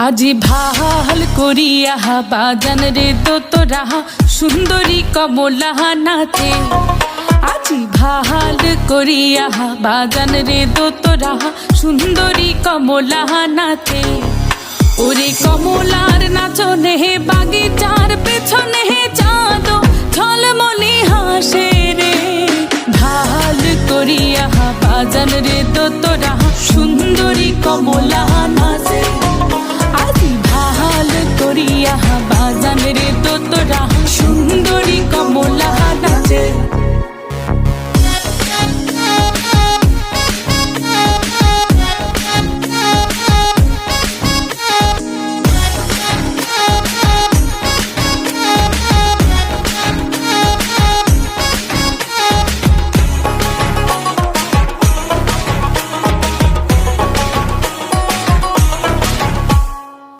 আজি ভাল করিয়া বাজান রে তো তোরা সুন্দরী কমলা নাচে। আজি ভাল করিয়া বাজান রে তো তোরা সুন্দরী কমলা নাচে। ওরে কমলার নাচনে বাগিচার পেছনে চাঁদ ঝলমলি হাসে রে। ভাল করিয়া বাজান রে তো তোরা সুন্দরী কমলা নাচে।